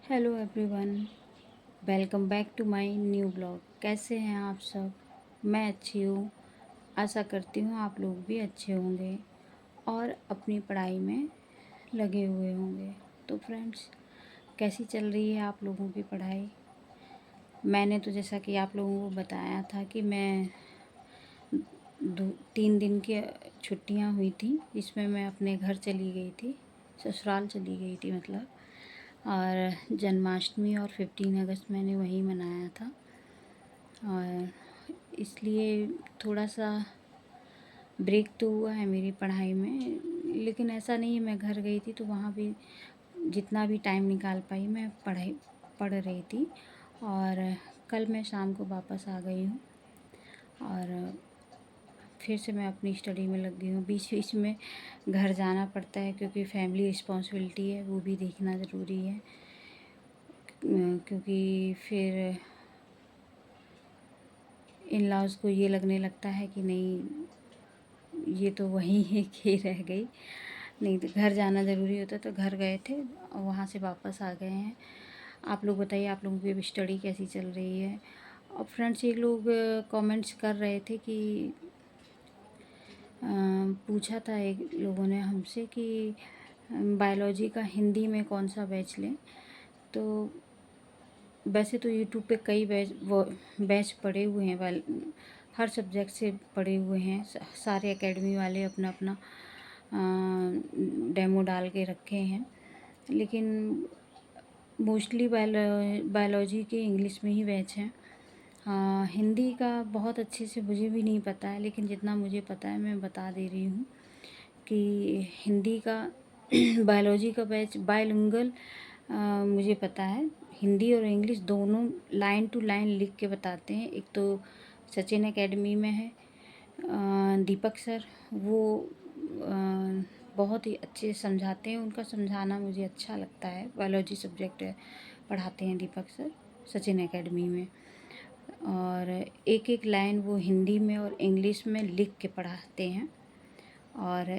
Hello everyone, welcome back to my new blog. कैसे हैं आप सब? मैं अच्छी हूँ। आशा करती हूँ आप लोग भी अच्छे होंगे और अपनी पढ़ाई में लगे हुए होंगे। तो फ्रेंड्स, कैसी चल रही है आप लोगों की पढ़ाई? मैंने तो जैसा कि आप लोगों को बताया था कि मैं 3 दिन की छुट्टियाँ हुई थी, जिसमें मैं अपने घर चली गई थी, ससुराल चली गई थी मतलब। और जन्माष्टमी और 15 अगस्त मैंने वहीं मनाया था, और इसलिए थोड़ा सा ब्रेक तो हुआ है मेरी पढ़ाई में। लेकिन ऐसा नहीं है, मैं घर गई थी तो वहाँ भी जितना भी टाइम निकाल पाई मैं पढ़ रही थी। और कल मैं शाम को वापस आ गई हूँ और फिर से मैं अपनी स्टडी में लग गई हूँ। बीच बीच में घर जाना पड़ता है क्योंकि फैमिली रिस्पॉन्सिबिलिटी है, वो भी देखना ज़रूरी है। क्योंकि फिर इन लॉज़ को ये लगने लगता है कि नहीं, ये तो वहीं है कि रह गई। नहीं तो घर जाना ज़रूरी होता, तो घर गए थे और वहाँ से वापस आ गए हैं। आप लोग बताइए, आप लोगों की अभी स्टडी कैसी चल रही है? और फ्रेंड्स, एक लोग कमेंट्स कर रहे थे कि पूछा था एक लोगों ने हमसे कि बायोलॉजी का हिंदी में कौन सा बैच लें। तो वैसे तो यूट्यूब पे कई बैच पड़े हुए हैं, हर सब्जेक्ट से पड़े हुए हैं। सारे एकेडमी वाले अपना अपना डेमो डाल के रखे हैं। लेकिन मोस्टली बायोलॉजी के इंग्लिश में ही बैच हैं। हिंदी का बहुत अच्छे से मुझे भी नहीं पता है, लेकिन जितना मुझे पता है मैं बता दे रही हूँ कि हिंदी का बायोलॉजी का बैच बायलिंगुअल मुझे पता है। हिंदी और इंग्लिश दोनों लाइन टू लाइन लिख के बताते हैं। एक तो सचिन एकेडमी में है दीपक सर, वो बहुत ही अच्छे से समझाते हैं। उनका समझाना मुझे अच्छा लगता है। बायोलॉजी सब्जेक्ट पढ़ाते हैं दीपक सर सचिन एकेडमी में। और एक एक लाइन वो हिंदी में और इंग्लिश में लिख के पढ़ाते हैं। और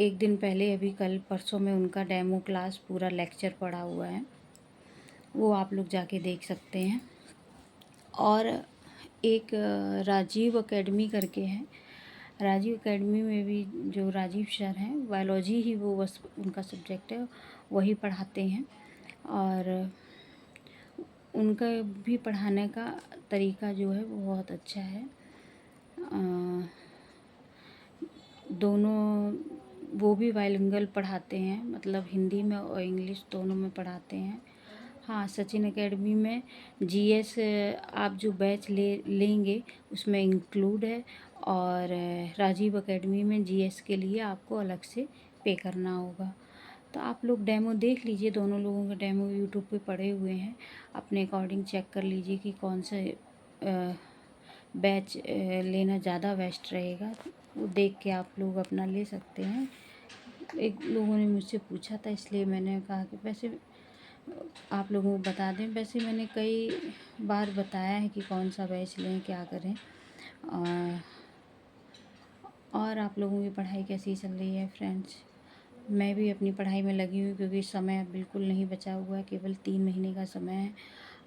एक दिन पहले, अभी कल परसों में, उनका डेमो क्लास पूरा लेक्चर पढ़ा हुआ है, वो आप लोग जाके देख सकते हैं। और एक राजीव एकेडमी करके है, राजीव एकेडमी में भी जो राजीव सर हैं, बायोलॉजी ही वो बस उनका सब्जेक्ट है, वही पढ़ाते हैं। और उनका भी पढ़ाने का तरीका जो है वो बहुत अच्छा है। दोनों वो भी बाइलिंगुअल पढ़ाते हैं, मतलब हिंदी में और इंग्लिश दोनों में पढ़ाते हैं। हाँ, सचिन एकेडमी में जीएस आप जो बैच लेंगे उसमें इंक्लूड है। और राजीव एकेडमी में जीएस के लिए आपको अलग से पे करना होगा। तो आप लोग डेमो देख लीजिए, दोनों लोगों के डेमो यूट्यूब पे पड़े हुए हैं। अपने अकॉर्डिंग चेक कर लीजिए कि कौन सा बैच लेना ज़्यादा बेस्ट रहेगा। वो देख के आप लोग अपना ले सकते हैं। एक लोगों ने मुझसे पूछा था, इसलिए मैंने कहा कि वैसे आप लोगों को बता दें। वैसे मैंने कई बार बताया है कि कौन सा बैच लें, क्या करें। और आप लोगों की पढ़ाई कैसी चल रही है फ्रेंड्स? मैं भी अपनी पढ़ाई में लगी हुई, क्योंकि समय बिल्कुल नहीं बचा हुआ है। केवल 3 महीने का समय है।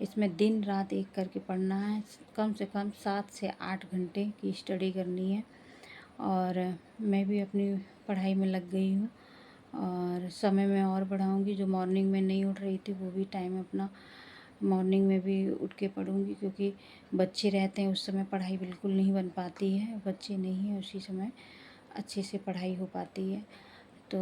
इसमें दिन रात एक करके पढ़ना है। कम से कम 7 से 8 घंटे की स्टडी करनी है। और मैं भी अपनी पढ़ाई में लग गई हूँ, और समय में और बढ़ाऊँगी। जो मॉर्निंग में नहीं उठ रही थी, वो भी टाइम अपना मॉर्निंग में भी उठ के पढ़ूँगी, क्योंकि बच्चे रहते हैं उस समय पढ़ाई बिल्कुल नहीं बन पाती है। बच्चे नहीं हैं उसी समय अच्छे से पढ़ाई हो पाती है। तो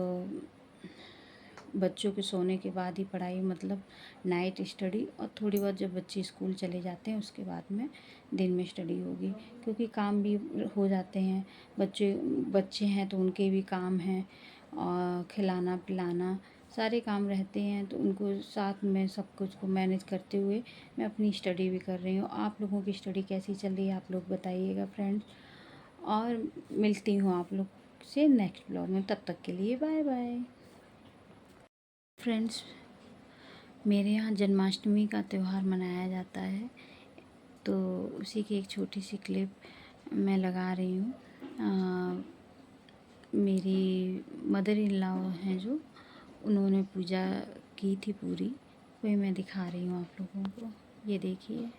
बच्चों के सोने के बाद ही पढ़ाई, मतलब नाइट स्टडी। और थोड़ी बहुत जब बच्चे स्कूल चले जाते हैं उसके बाद में दिन में स्टडी होगी, क्योंकि काम भी हो जाते हैं। बच्चे हैं तो उनके भी काम हैं, और खिलाना पिलाना सारे काम रहते हैं। तो उनको साथ में सब कुछ को मैनेज करते हुए मैं अपनी स्टडी भी कर रही हूँ। आप लोगों की स्टडी कैसी चल रही है, आप लोग बताइएगा फ्रेंड्स। और मिलती हूँ आप लोग से नेक्स्ट ब्लॉग में। तब तक के लिए बाय बाय फ्रेंड्स। मेरे यहाँ जन्माष्टमी का त्यौहार मनाया जाता है, तो उसी की एक छोटी सी क्लिप मैं लगा रही हूँ। मेरी मदर इन लॉ हैं जो, उन्होंने पूजा की थी पूरी वही मैं दिखा रही हूँ आप लोगों को। ये देखिए